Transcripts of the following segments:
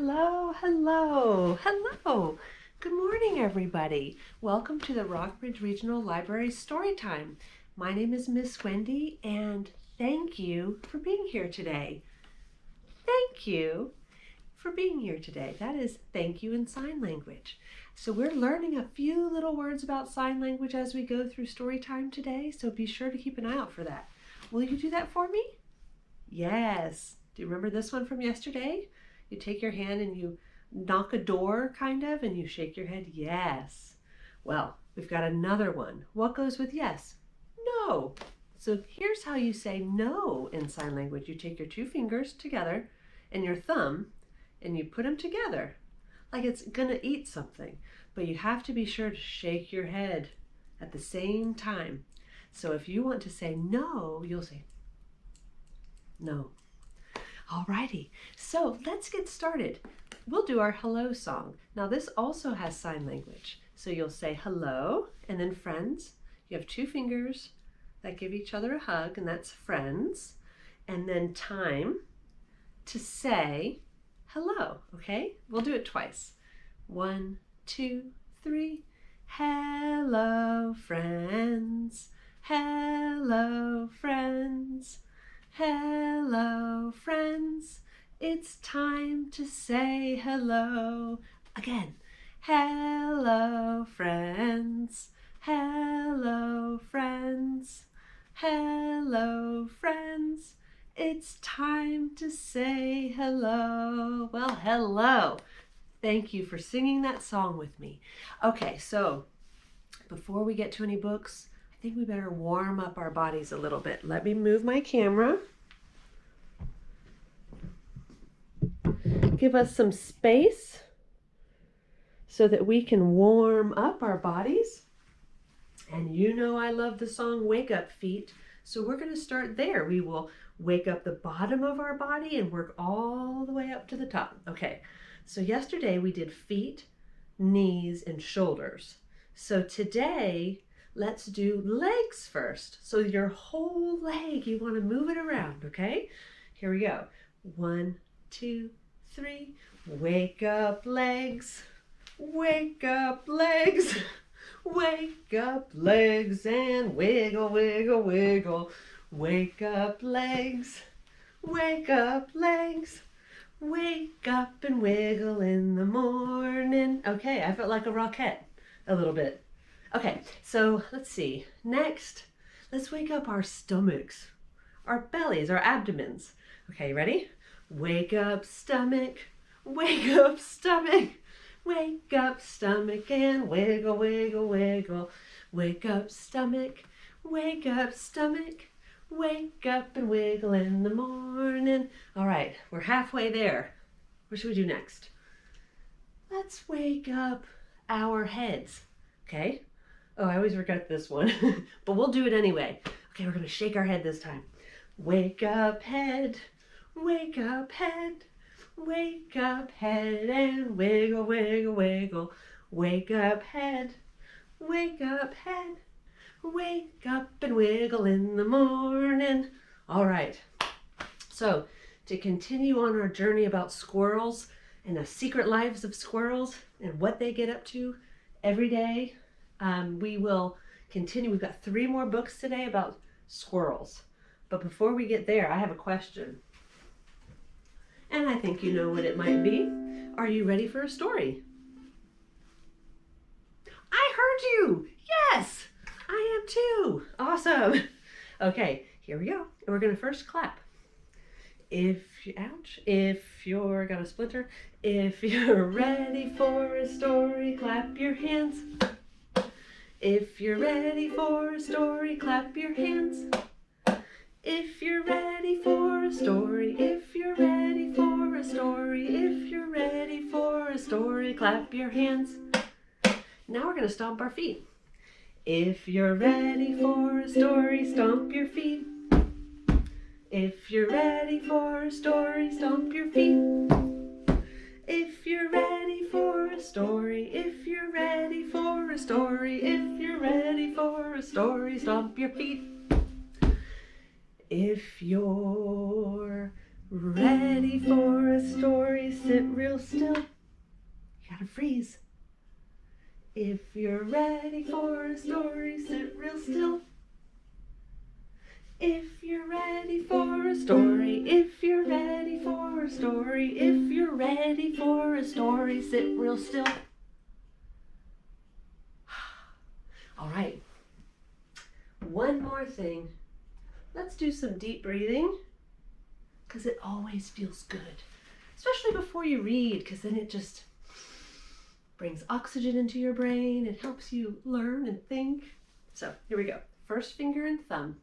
Hello, hello, hello. Good morning, everybody. Welcome to the Rockbridge Regional Library Storytime. My name is Miss Wendy, and thank you for being here today. Thank you for being here today. That is thank you in sign language. So we're learning a few little words about sign language as we go through story time today, so be sure to keep an eye out for that. Will you do that for me? Yes. Do you remember this one from yesterday? You take your hand and you knock a door, kind of, and you shake your head, yes. Well, we've got another one. What goes with yes? No. So here's how you say no in sign language. You take your two fingers together and your thumb and you put them together like it's gonna eat something, but you have to be sure to shake your head at the same time. So if you want to say no, you'll say no. Alrighty, so let's get started. We'll do our hello song. Now this also has sign language. So you'll say hello, and then friends. You have two fingers that give each other a hug, and that's friends. And then time to say hello, okay? We'll do it twice. 1, 2, 3. Hello, friends. Hello, friends. Hello, friends. It's time to say hello. Again. Hello, friends. Hello, friends. Hello, friends. It's time to say hello. Well, hello. Thank you for singing that song with me. Okay, so before we get to any books, I think we better warm up our bodies a little bit. Let me move my camera. Give us some space so that we can warm up our bodies. And you know I love the song Wake Up Feet, so we're going to start there. We will wake up the bottom of our body and work all the way up to the top. Okay, so yesterday we did feet, knees, and shoulders. So today, let's do legs first. So your whole leg, you want to move it around, okay? Here we go. 1, 2, 3. Wake up legs. Wake up legs. Wake up legs and wiggle, wiggle, wiggle. Wake up legs. Wake up legs. Wake up and wiggle in the morning. Okay, I felt like a rockette a little bit. Okay, so let's see. Next, let's wake up our stomachs, our bellies, our abdomens. Okay, you ready? Wake up stomach, wake up stomach, wake up stomach and wiggle, wiggle, wiggle. Wake up stomach, wake up stomach, wake up and wiggle in the morning. All right, we're halfway there. What should we do next? Let's wake up our heads, okay? Oh, I always forget this one, but we'll do it anyway. Okay, we're gonna shake our head this time. Wake up head, wake up head, wake up head and wiggle, wiggle, wiggle. Wake up head, wake up head, wake up and wiggle in the morning. All right, so to continue on our journey about squirrels and the secret lives of squirrels and what they get up to every day, we will continue. We've got 3 more books today about squirrels. But before we get there, I have a question. And I think you know what it might be. Are you ready for a story? I heard you! Yes! I am too! Awesome! Okay, here we go. And we're going to first clap. If you're gonna splinter, if you're ready for a story, clap your hands. If you're ready for a story, clap your hands. If you're ready for a story, if you're ready for a story, if you're ready for a story, clap your hands. Now we're gonna stomp our feet. If you're ready for a story, stomp your feet. If you're ready for a story, stomp your feet. If you're ready for a story, if you're ready for a story, if you're ready for a story, stomp your feet. If you're ready for a story, sit real still. You gotta freeze. If you're ready for a story, sit real still. If you're ready for a story, if you're ready for a story, if you're ready for a story, sit real still. All right. One more thing. Let's do some deep breathing, because it always feels good, especially before you read, because then it just brings oxygen into your brain. It helps you learn and think. So here we go. First finger and thumb.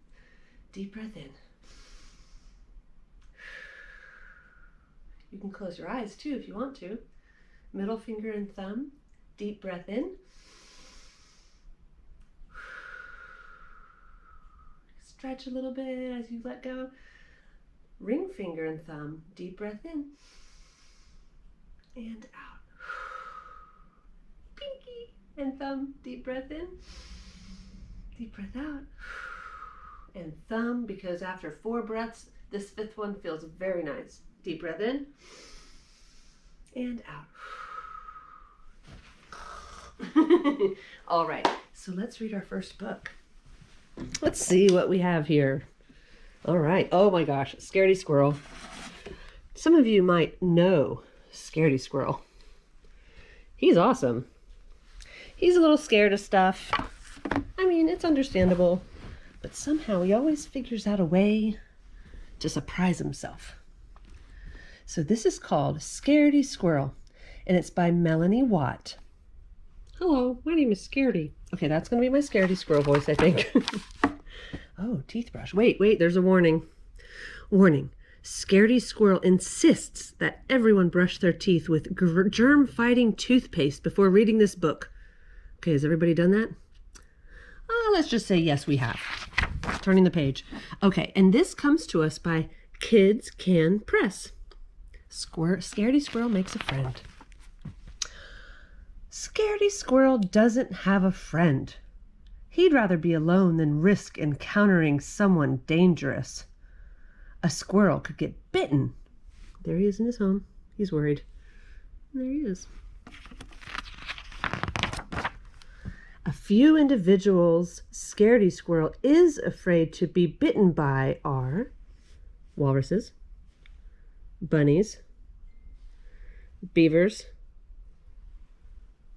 Deep breath in. You can close your eyes too if you want to. Middle finger and thumb. Deep breath in. Stretch a little bit as you let go. Ring finger and thumb. Deep breath in and out. Pinky and thumb. Deep breath in. Deep breath out. And thumb, because after 4 breaths, this 5th one feels very nice. Deep breath in and out. All right, so let's read our first book. Let's see what we have here. All right. Oh my gosh, Scaredy Squirrel. Some of you might know Scaredy Squirrel. He's awesome. He's a little scared of stuff. I mean, it's understandable. But somehow he always figures out a way to surprise himself. So this is called Scaredy Squirrel, and it's by Melanie Watt. Hello, my name is Scaredy. Okay, that's going to be my Scaredy Squirrel voice, I think. Oh, teeth brush. Wait, there's a warning. Warning. Scaredy Squirrel insists that everyone brush their teeth with germ-fighting toothpaste before reading this book. Okay, has everybody done that? Let's just say yes, we have. Turning the page. Okay, and this comes to us by Kids Can Press. Scaredy Squirrel makes a friend. Scaredy Squirrel doesn't have a friend. He'd rather be alone than risk encountering someone dangerous. A squirrel could get bitten. There he is in his home. He's worried. There he is. A few individuals Scaredy Squirrel is afraid to be bitten by are walruses, bunnies, beavers,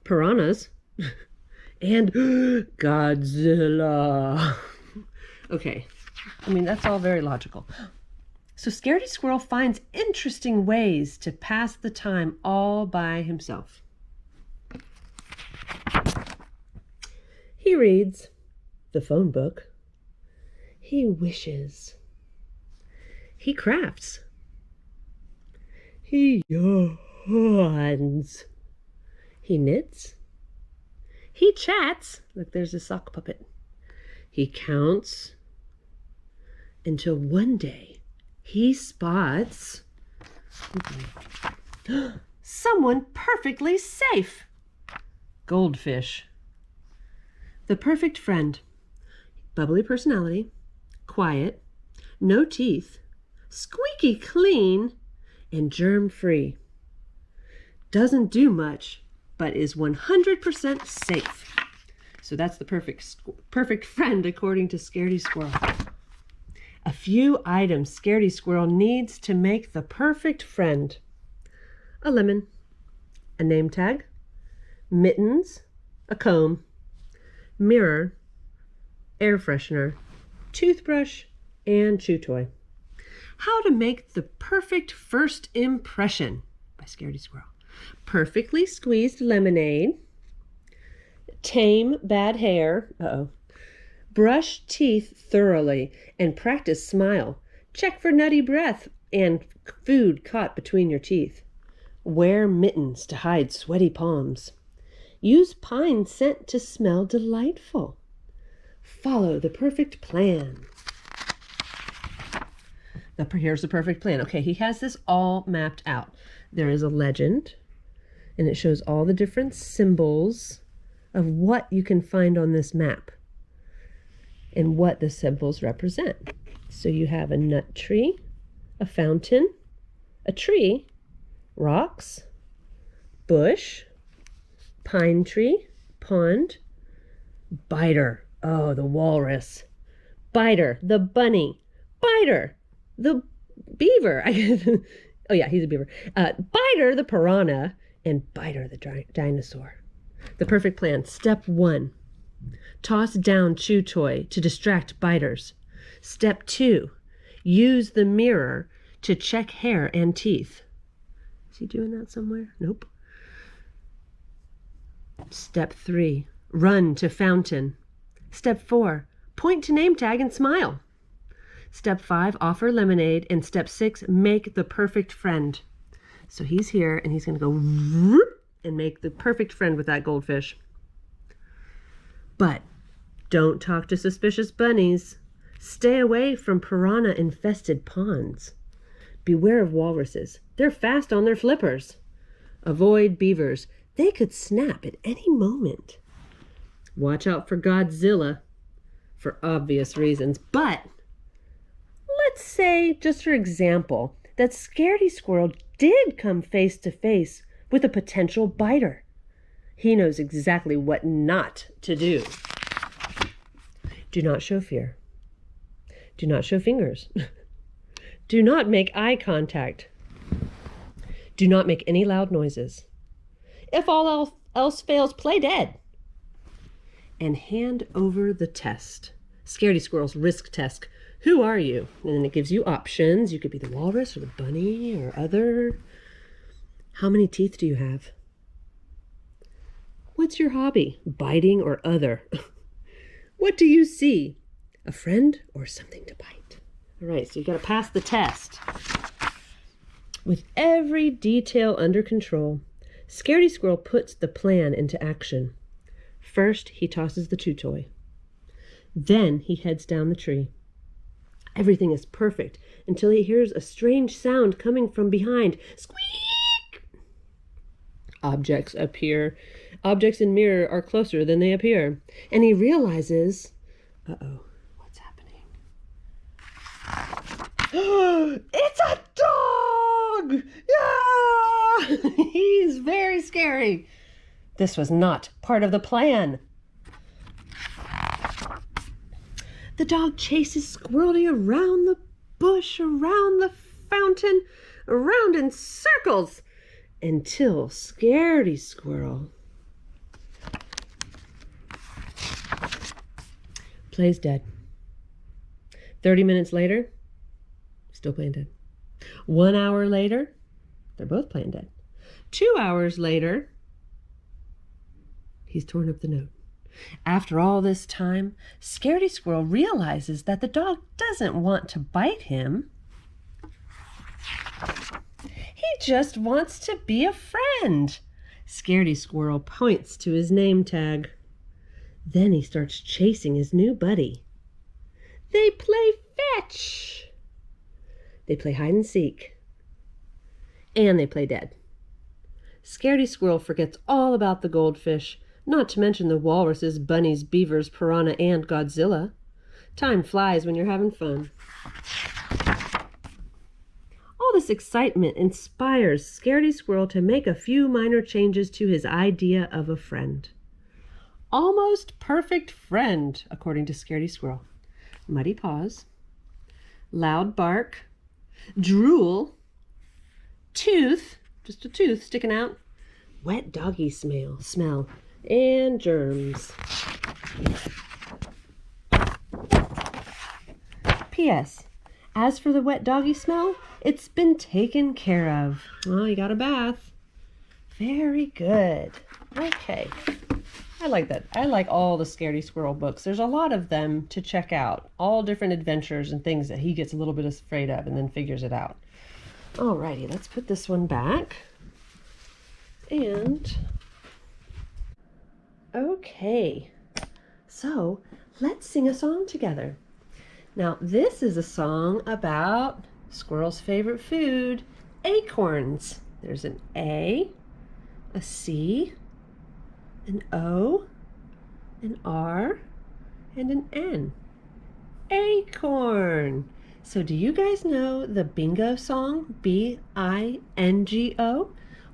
piranhas, and Godzilla. Okay, I mean, that's all very logical. So Scaredy Squirrel finds interesting ways to pass the time all by himself. He reads the phone book. He wishes. He crafts. He yawns. He knits. He chats. Look, there's a sock puppet. He counts until one day he spots someone perfectly safe. Goldfish. The perfect friend. Bubbly personality, quiet, no teeth, squeaky clean, and germ-free. Doesn't do much, but is 100% safe. So that's the perfect friend according to Scaredy Squirrel. A few items Scaredy Squirrel needs to make the perfect friend. A lemon, a name tag, mittens, a comb, mirror, air freshener, toothbrush, and chew toy. How to make the perfect first impression by Scaredy Squirrel. Perfectly squeezed lemonade, tame bad hair, brush teeth thoroughly and practice smile. Check for nutty breath and food caught between your teeth. Wear mittens to hide sweaty palms. Use pine scent to smell delightful. Follow the perfect plan. Here's the perfect plan. Okay, he has this all mapped out. There is a legend, and it shows all the different symbols of what you can find on this map and what the symbols represent. So you have a nut tree, a fountain, a tree, rocks, bush, pine tree, pond, biter, oh, the walrus, biter, the bunny, biter, the beaver, oh yeah, he's a beaver, biter, the piranha, and biter, the dinosaur. The perfect plan. Step 1, toss down chew toy to distract biters. Step 2, use the mirror to check hair and teeth. Is he doing that somewhere? Nope. Step 3, run to fountain. Step 4, point to name tag and smile. Step 5, offer lemonade. And step 6, make the perfect friend. So he's here and he's going to go and make the perfect friend with that goldfish. But don't talk to suspicious bunnies. Stay away from piranha-infested ponds. Beware of walruses. They're fast on their flippers. Avoid beavers. They could snap at any moment. Watch out for Godzilla, for obvious reasons. But let's say, just for example, that Scaredy Squirrel did come face to face with a potential biter. He knows exactly what not to do. Do not show fear. Do not show fingers. Do not make eye contact. Do not make any loud noises. If all else fails, play dead. And hand over the test. Scaredy Squirrel's risk test. Who are you? And then it gives you options. You could be the walrus or the bunny or other. How many teeth do you have? What's your hobby? Biting or other? What do you see? A friend or something to bite? All right, so you got to pass the test. With every detail under control, Scaredy Squirrel puts the plan into action. First, he tosses the chew toy. Then he heads down the tree. Everything is perfect until he hears a strange sound coming from behind. Squeak! Objects appear. Objects in mirror are closer than they appear. And he realizes, uh-oh, what's happening? It's a dog! Yeah! He's very scary. This was not part of the plan. The dog chases Squirrely around the bush, around the fountain, around in circles, until Scaredy Squirrel plays dead. 30 minutes later, still playing dead. 1 hour later, they're both playing dead. 2 hours later, he's torn up the note. After all this time, Scaredy Squirrel realizes that the dog doesn't want to bite him. He just wants to be a friend. Scaredy Squirrel points to his name tag. Then he starts chasing his new buddy. They play fetch. They play hide and seek. And they play dead. Scaredy Squirrel forgets all about the goldfish, not to mention the walruses, bunnies, beavers, piranha, and Godzilla. Time flies when you're having fun. All this excitement inspires Scaredy Squirrel to make a few minor changes to his idea of a friend. Almost perfect friend, according to Scaredy Squirrel. Muddy paws, loud bark, drool, tooth, just a tooth sticking out, wet doggy smell, and germs. P.S. As for the wet doggy smell, it's been taken care of. Oh, you got a bath. Very good. Okay. I like that. I like all the Scaredy Squirrel books. There's a lot of them to check out. All different adventures and things that he gets a little bit afraid of and then figures it out. Alrighty, let's put this one back. And okay, so let's sing a song together. Now, this is a song about Squirrel's favorite food, acorns. There's an A, a C, an O, an R, and an N. Acorn. So do you guys know the bingo song, B-I-N-G-O?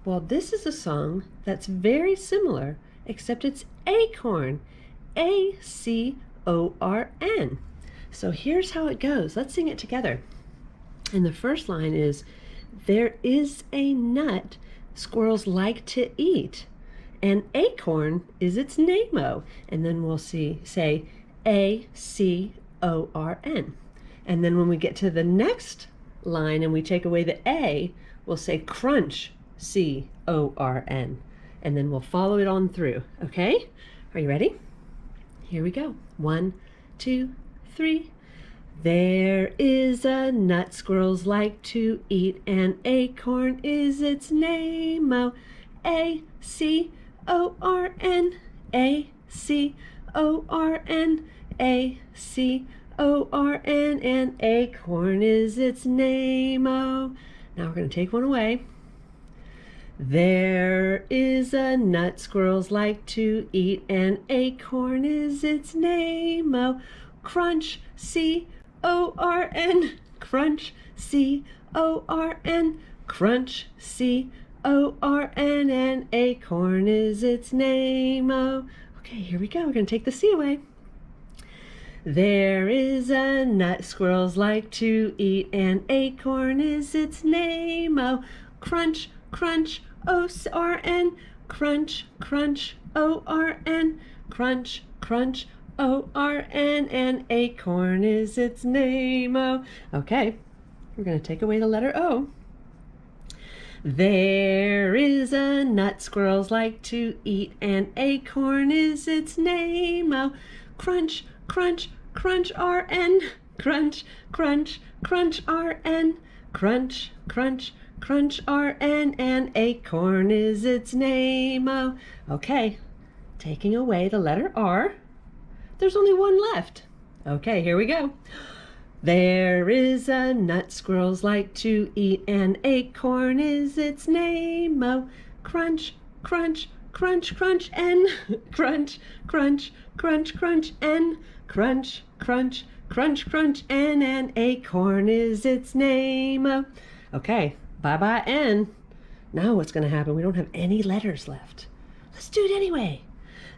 Well, this is a song that's very similar, except it's acorn. A-C-O-R-N. So here's how it goes. Let's sing it together. And the first line is, there is a nut squirrels like to eat, and acorn is its name-o. And then we'll say A-C-O-R-N. And then when we get to the next line and we take away the A, we'll say crunch, C-O-R-N. And then we'll follow it on through, okay? Are you ready? Here we go. 1, 2, 3. There is a nut squirrels like to eat, and acorn is its name-o. A-C-O-R-N, A-C-O-R-N, A-C-O-R-N, and acorn is its name-o. Now we're going to take one away. There is a nut squirrels like to eat, and acorn is its name-o. Crunch, C-O-R-N, crunch, C-O-R-N, crunch, C-O-R-N, and acorn is its name-o. Okay, here we go. We're going to take the C away. There is a nut squirrels like to eat, and acorn is its name-o. Crunch, crunch, O-R-N, crunch, crunch, O-R-N, crunch, crunch, O-R-N, and acorn is its name-o. Okay, we're going to take away the letter O. There is a nut squirrels like to eat, and acorn is its name-o. Crunch, crunch, crunch, R-N, crunch, crunch, crunch, R-N, crunch, crunch, crunch, R-N, and acorn is its name-o. Okay, taking away the letter R. There's only one left. Okay, here we go. There is a nut squirrels like to eat, and acorn is its name-o. Crunch, crunch, crunch, crunch, N, crunch, crunch, crunch, crunch, N, crunch, crunch, crunch, crunch, N, and acorn is its name-o. Okay, bye-bye N. Now what's going to happen? We don't have any letters left. Let's do it anyway.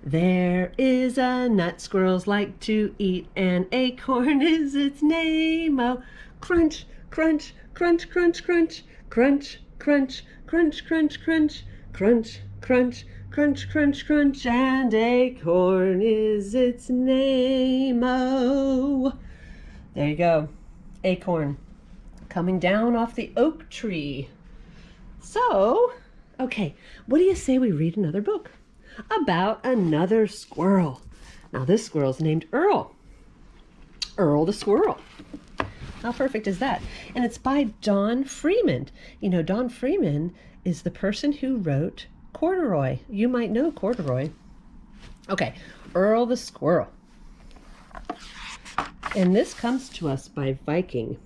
There is a nut squirrels like to eat, and acorn is its name-o. Crunch, crunch, crunch, crunch, crunch, crunch, crunch, crunch, crunch, crunch, crunch, crunch, crunch, crunch, crunch, and acorn is its name-o. There you go. Acorn coming down off the oak tree. So, okay, what do you say we read another book about another squirrel? Now this squirrel's named Earl. Earl the Squirrel. How perfect is that? And it's by Don Freeman. You know, Don Freeman is the person who wrote Corduroy. You might know Corduroy. Okay, Earl the Squirrel. And this comes to us by Viking.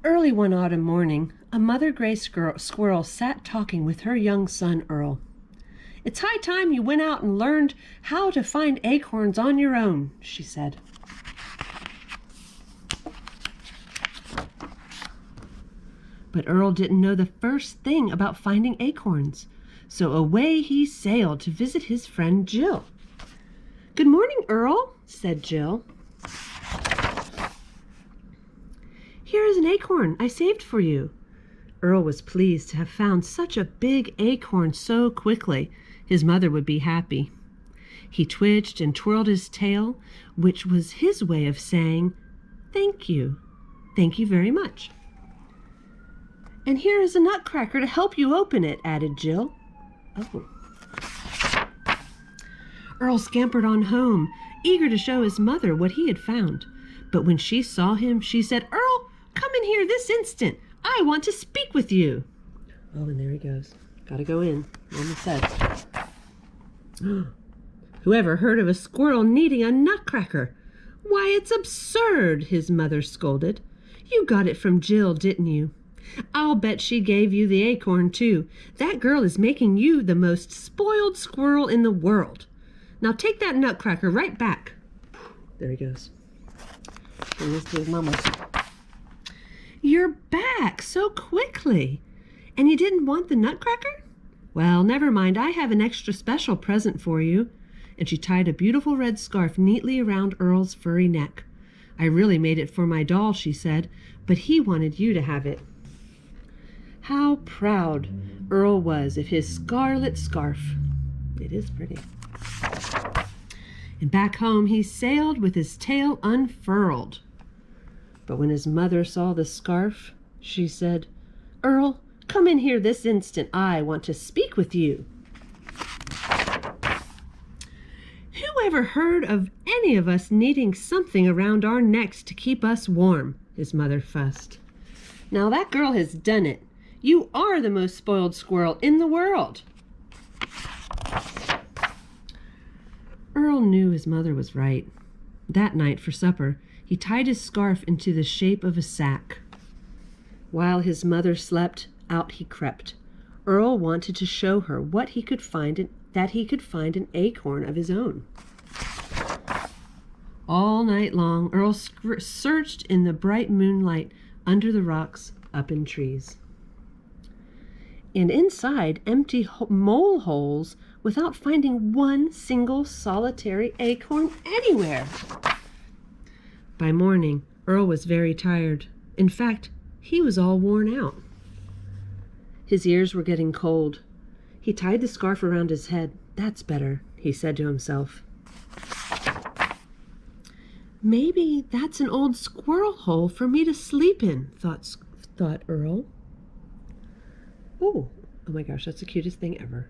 Early one autumn morning, a mother gray squirrel sat talking with her young son, Earl. "It's high time you went out and learned how to find acorns on your own," she said. But Earl didn't know the first thing about finding acorns, so away he sailed to visit his friend Jill. "Good morning, Earl," said Jill. "Here is an acorn I saved for you." Earl was pleased to have found such a big acorn so quickly. His mother would be happy. He twitched and twirled his tail, which was his way of saying, "Thank you. Thank you very much." "And here is a nutcracker to help you open it," added Jill. Oh. Earl scampered on home, eager to show his mother what he had found. But when she saw him, she said, "Earl, come in here this instant. I want to speak with you." Oh, and there he goes. Gotta go in. Mama said. "Whoever heard of a squirrel needing a nutcracker? Why, it's absurd," his mother scolded. "You got it from Jill, didn't you? I'll bet she gave you the acorn, too. That girl is making you the most spoiled squirrel in the world. Now take that nutcracker right back." There he goes. And this to his mama. You're back so quickly. And you didn't want the nutcracker? Well, never mind. I have an extra special present for you." And she tied a beautiful red scarf neatly around Earl's furry neck. "I really made it for my doll," she said, "but he wanted you to have it." How proud Earl was of his scarlet scarf. It is pretty. And back home he sailed with his tail unfurled. But when his mother saw the scarf, she said, "Earl, come in here this instant. I want to speak with you." "Who ever heard of any of us needing something around our necks to keep us warm?" his mother fussed. "Now that girl has done it. You are the most spoiled squirrel in the world." Earl knew his mother was right. That night for supper, he tied his scarf into the shape of a sack. While his mother slept, out he crept. Earl wanted to show her that he could find an acorn of his own. All night long, Earl searched in the bright moonlight, under the rocks, up in trees, and inside empty mole holes, without finding one single solitary acorn anywhere. By morning, Earl was very tired. In fact, he was all worn out. His ears were getting cold. He tied the scarf around his head. "That's better," he said to himself. "Maybe that's an old squirrel hole for me to sleep in," thought Earl. Oh my gosh, that's the cutest thing ever.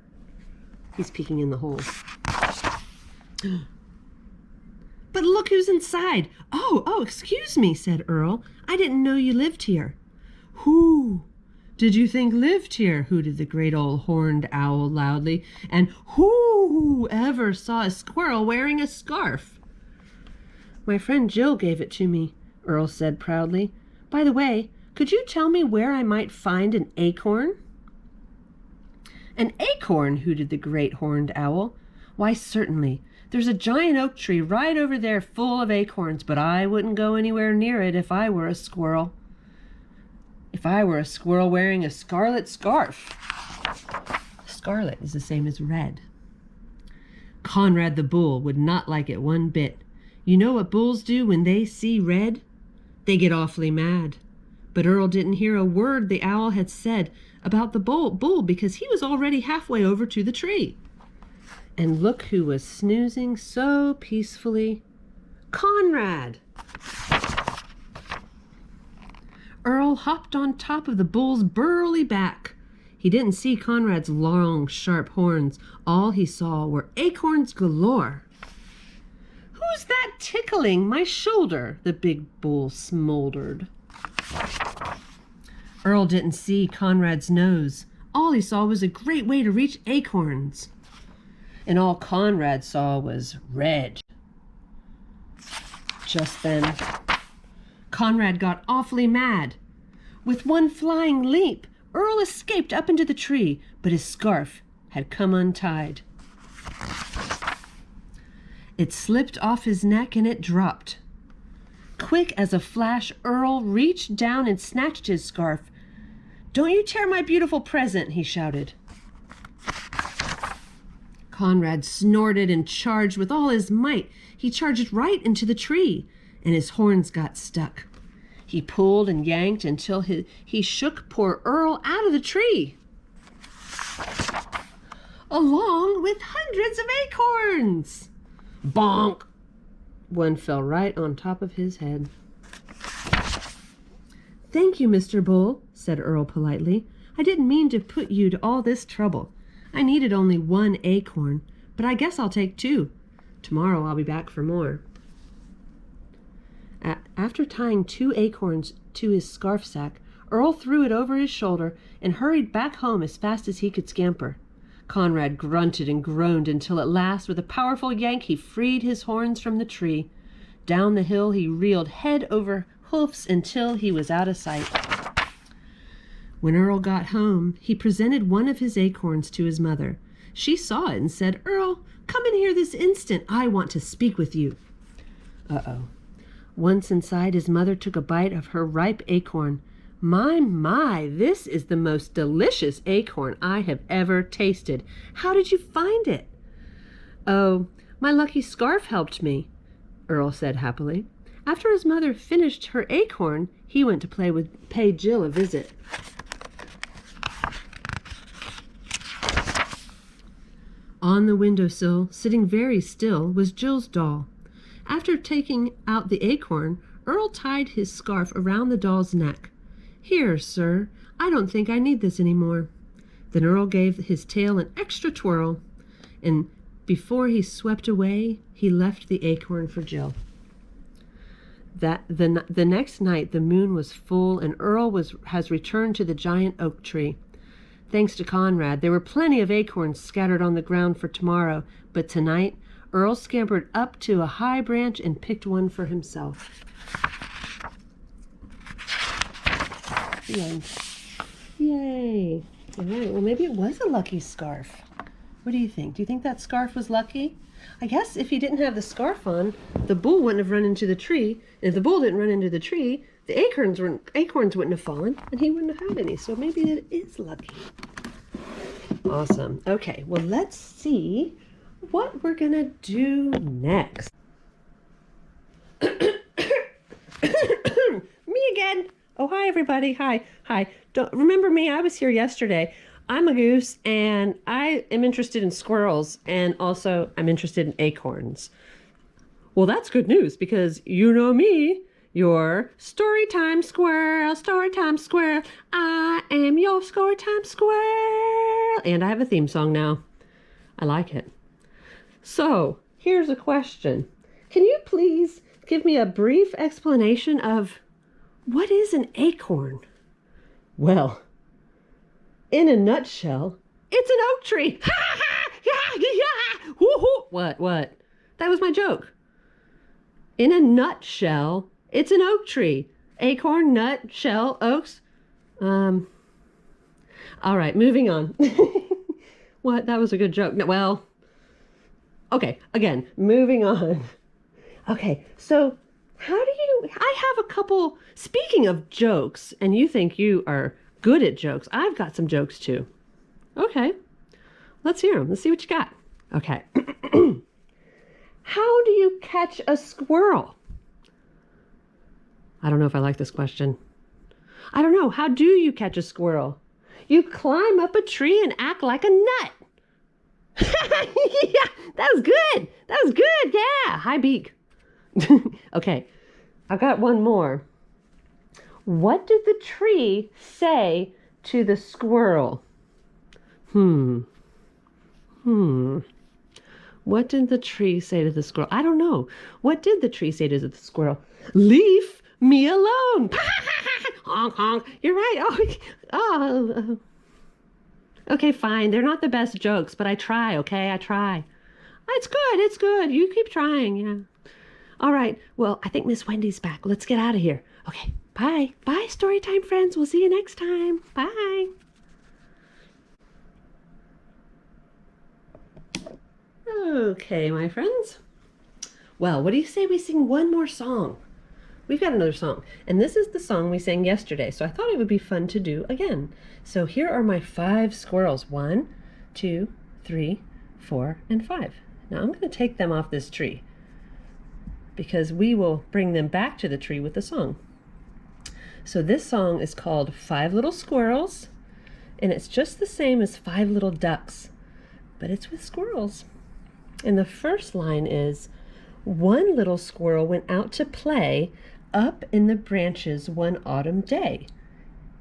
He's peeking in the hole. "But look who's inside." Oh, excuse me," said Earl. "I didn't know you lived here." "Who did you think lived here?" hooted the great old horned owl loudly. "And who ever saw a squirrel wearing a scarf?" "My friend Jill gave it to me," Earl said proudly. "By the way, could you tell me where I might find an acorn?" "An acorn?" hooted the great horned owl. "Why, certainly. There's a giant oak tree right over there full of acorns, but I wouldn't go anywhere near it if I were a squirrel. If I were a squirrel wearing a scarlet scarf." Scarlet is the same as red. Conrad the bull would not like it one bit. You know what bulls do when they see red? They get awfully mad. But Earl didn't hear a word the owl had said about the bull because he was already halfway over to the tree. And look who was snoozing so peacefully. Conrad! Earl hopped on top of the bull's burly back. He didn't see Conrad's long, sharp horns. All he saw were acorns galore. "Who's that tickling my shoulder?" the big bull smoldered. Earl didn't see Conrad's nose. All he saw was a great way to reach acorns. And all Conrad saw was red. Just then, Conrad got awfully mad. With one flying leap, Earl escaped up into the tree, but his scarf had come untied. It slipped off his neck and it dropped. Quick as a flash, Earl reached down and snatched his scarf. "Don't you tear my beautiful present," he shouted. Conrad snorted and charged with all his might. He charged right into the tree, and his horns got stuck. He pulled and yanked until he shook poor Earl out of the tree, along with hundreds of acorns. Bonk! One fell right on top of his head. "Thank you, Mr. Bull," said Earl politely. "I didn't mean to put you to all this trouble. I needed only one acorn, but I guess I'll take two. Tomorrow I'll be back for more." After tying 2 acorns to his scarf sack, Earl threw it over his shoulder and hurried back home as fast as he could scamper. Conrad grunted and groaned until at last, with a powerful yank, he freed his horns from the tree. Down the hill he reeled head over hoofs until he was out of sight. When Earl got home, he presented one of his acorns to his mother. She saw it and said, "Earl, come in here this instant. I want to speak with you." Uh-oh. Once inside, his mother took a bite of her ripe acorn, My, this is the most delicious acorn I have ever tasted. How did you find it?" "Oh, my lucky scarf helped me," Earl said happily. After his mother finished her acorn, he went to pay Jill a visit. On the windowsill, sitting very still, was Jill's doll. After taking out the acorn, Earl tied his scarf around the doll's neck. "Here, sir, I don't think I need this anymore." Then Earl gave his tail an extra twirl, and before he swept away, he left the acorn for Jill. The next night, the moon was full, and Earl has returned to the giant oak tree. Thanks to Conrad, there were plenty of acorns scattered on the ground for tomorrow, but tonight, Earl scampered up to a high branch and picked one for himself. Yay! All right, well, maybe it was a lucky scarf. What do you think? Do you think that scarf was lucky? I guess if he didn't have the scarf on, the bull wouldn't have run into the tree. And if the bull didn't run into the tree, the acorns wouldn't have fallen, and he wouldn't have had any. So maybe it is lucky. Awesome. Okay, well, let's see what we're going to do next. Me again. Oh, hi, everybody. Hi. Don't remember me? I was here yesterday. I'm a goose, and I am interested in squirrels, and also I'm interested in acorns. Well, that's good news, because you know me, your Storytime Squirrel, Storytime Squirrel. I am your Storytime Squirrel. And I have a theme song now. I like it. So, here's a question. Can you please give me a brief explanation of what is an acorn? Well, in a nutshell, it's an oak tree. Ha ha! Yeah, yeah! Woo-hoo! What? That was my joke. In a nutshell, it's an oak tree. Acorn, nut, shell, oaks. All right, moving on. What? That was a good joke. No, well, okay, again, moving on. Okay, so I have a couple, speaking of jokes, and you think you are good at jokes, I've got some jokes too. Okay, let's hear them. Let's see what you got. Okay. How do you catch a squirrel? I don't know if I like this question. I don't know. How do you catch a squirrel? You climb up a tree and act like a nut. Yeah, that was good. That was good. Yeah, high beak. Okay, I've got one more. What did the tree say to the squirrel? What did the tree say to the squirrel? I don't know. What did the tree say to the squirrel? Leave me alone. Honk, honk. You're right. Oh. Okay, fine. They're not the best jokes, but I try, okay? I try. It's good. It's good. You keep trying, yeah. All right. Well, I think Miss Wendy's back. Let's get out of here. Okay. Bye. Bye, Storytime friends. We'll see you next time. Bye. Okay, my friends. Well, what do you say we sing one more song? We've got another song, and this is the song we sang yesterday, so I thought it would be fun to do again. So here are my 5 squirrels. 1, 2, 3, 4, and 5. Now I'm going to take them off this tree because we will bring them back to the tree with the song. So this song is called 5 Little Squirrels, and it's just the same as 5 Little Ducks, but it's with squirrels. And the first line is, one little squirrel went out to play up in the branches one autumn day.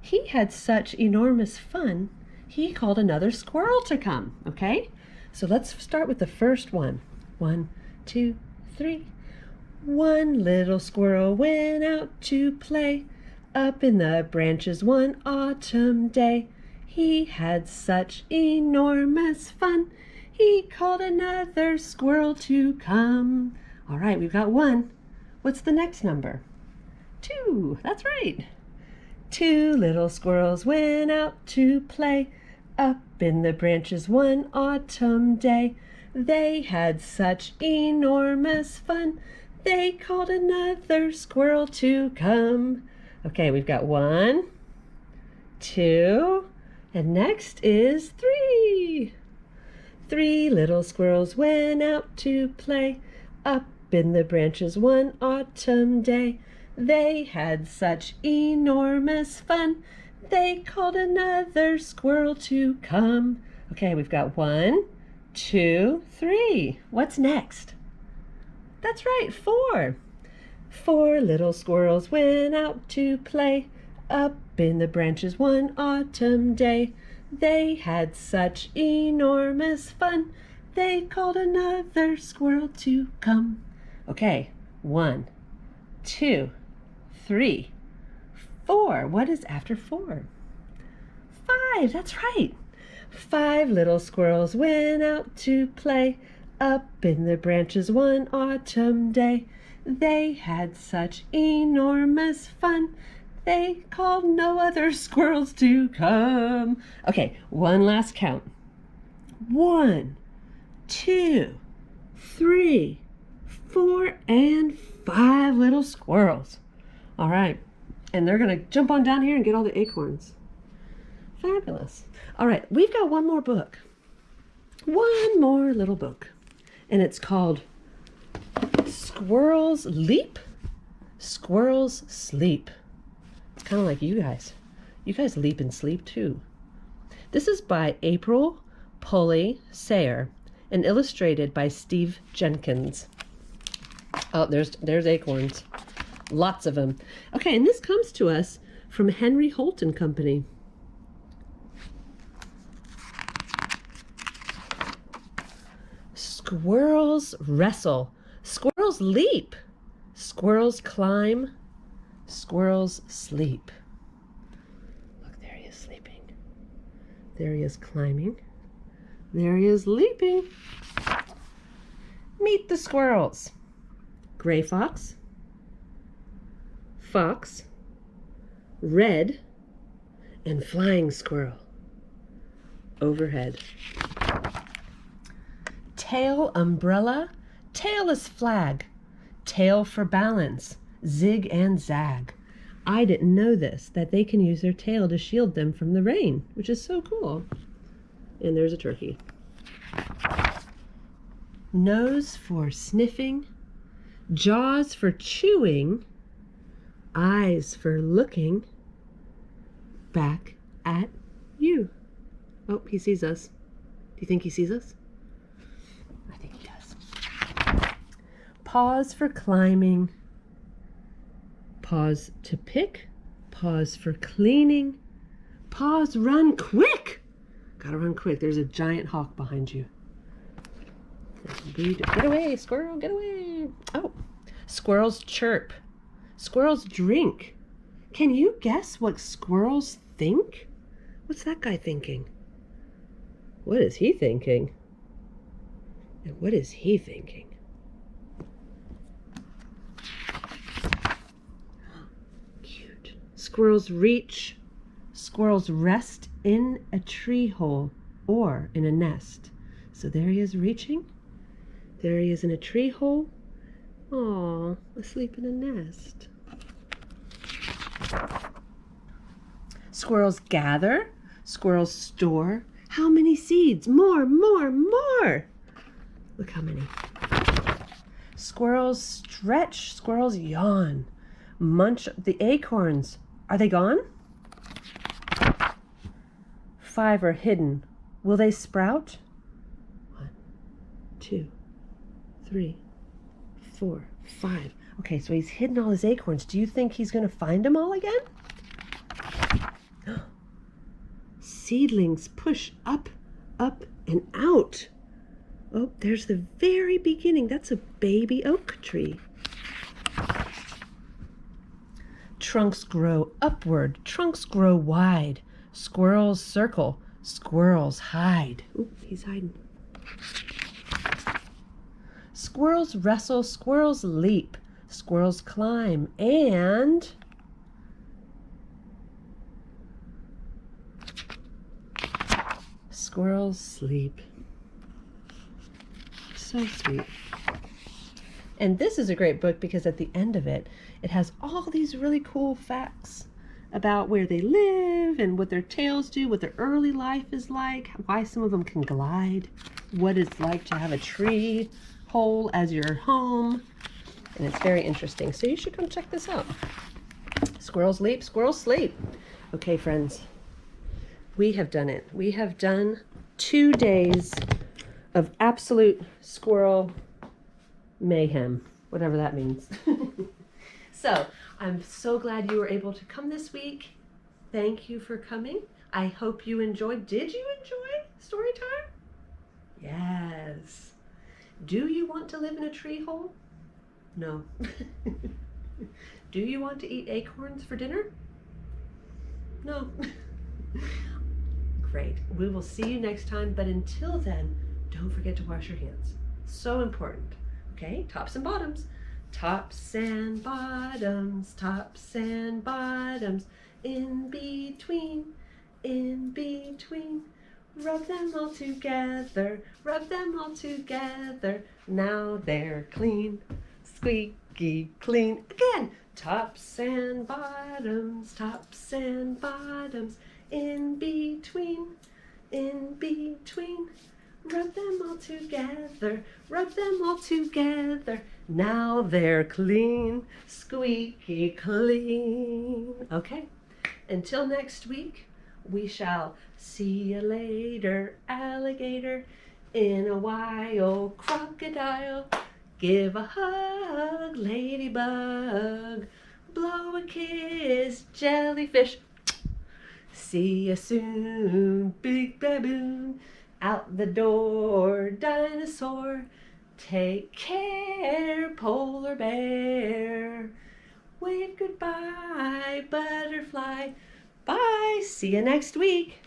He had such enormous fun, he called another squirrel to come. Okay, so let's start with the first one. 1, 2, 3. One little squirrel went out to play up in the branches one autumn day. He had such enormous fun, he called another squirrel to come. All right, we've got 1. What's the next number? 2. That's right. 2 little squirrels went out to play up in the branches one autumn day. They had such enormous fun, they called another squirrel to come. Okay, we've got 1, 2, and next is 3. 3 little squirrels went out to play up in the branches one autumn day. They had such enormous fun, they called another squirrel to come. Okay, we've got 1, 2, 3. What's next? That's right, 4. 4 little squirrels went out to play up in the branches one autumn day. They had such enormous fun, they called another squirrel to come. Okay, 1, 2, 3, 4. What is after 4? 5, that's right. 5 little squirrels went out to play up in the branches one autumn day. They had such enormous fun, they called no other squirrels to come. Okay, one last count. 1, 2, 3, 4, and 5 little squirrels. All right, and they're gonna jump on down here and get all the acorns. Fabulous. All right, we've got one more book. One more little book. And it's called Squirrels Leap, Squirrels Sleep. It's kind of like you guys. You guys leap and sleep too. This is by April Pulley Sayre and illustrated by Steve Jenkins. Oh, there's acorns. Lots of them. Okay, and this comes to us from Henry Holt and Company. Squirrels wrestle, squirrels leap, squirrels climb, squirrels sleep. Look, there he is sleeping. There he is climbing. There he is leaping. Meet the squirrels. Gray fox, fox, red, and flying squirrel. Overhead. Tail umbrella, tailless flag, tail for balance, zig and zag. I didn't know this, that they can use their tail to shield them from the rain, which is so cool. And there's a turkey. Nose for sniffing, jaws for chewing, eyes for looking back at you. Oh, he sees us. Do you think he sees us? I think he does. Pause for climbing, pause to pick, pause for cleaning, pause, run quick. Gotta run quick. There's a giant hawk behind you. Get away, squirrel, get away. Oh, squirrels chirp, squirrels drink. Can you guess what squirrels think? What's that guy thinking? What is he thinking? And what is he thinking? Cute. Squirrels reach. Squirrels rest in a tree hole or in a nest. So there he is reaching. There he is in a tree hole. Aw, asleep in a nest. Squirrels gather. Squirrels store. How many seeds? More, more, more. Look how many. Squirrels stretch. Squirrels yawn. Munch the acorns. Are they gone? 5 are hidden. Will they sprout? 1, 2, 3, 4, 5. Okay, so he's hidden all his acorns. Do you think he's going to find them all again? Seedlings push up, up, and out. Oh, there's the very beginning. That's a baby oak tree. Trunks grow upward. Trunks grow wide. Squirrels circle. Squirrels hide. Ooh, he's hiding. Squirrels wrestle. Squirrels leap. Squirrels climb. And squirrels sleep. So sweet. And this is a great book because at the end of it, it has all these really cool facts about where they live and what their tails do, what their early life is like, why some of them can glide, what it's like to have a tree hole as your home. And it's very interesting. So you should come check this out. Squirrels leap, squirrels sleep. Okay, friends, we have done it. We have done 2 days of absolute squirrel mayhem, whatever that means. So I'm so glad you were able to come this week. Thank you for coming. I hope you enjoyed. Did you enjoy story time? Yes. Do you want to live in a tree hole? No. Do you want to eat acorns for dinner? No. Great. We will see you next time, but until then, don't forget to wash your hands. So important. Okay, tops and bottoms. Tops and bottoms, tops and bottoms, in between, in between. Rub them all together, rub them all together. Now they're clean, squeaky clean. Again, tops and bottoms, in between, in between. Rub them all together, rub them all together. Now they're clean, squeaky clean. Okay, until next week, we shall see you later, alligator. In a while, crocodile. Give a hug, ladybug. Blow a kiss, jellyfish. See you soon, big baboon. Out the door, dinosaur. Take care, polar bear. Wave goodbye, butterfly. Bye. See you next week.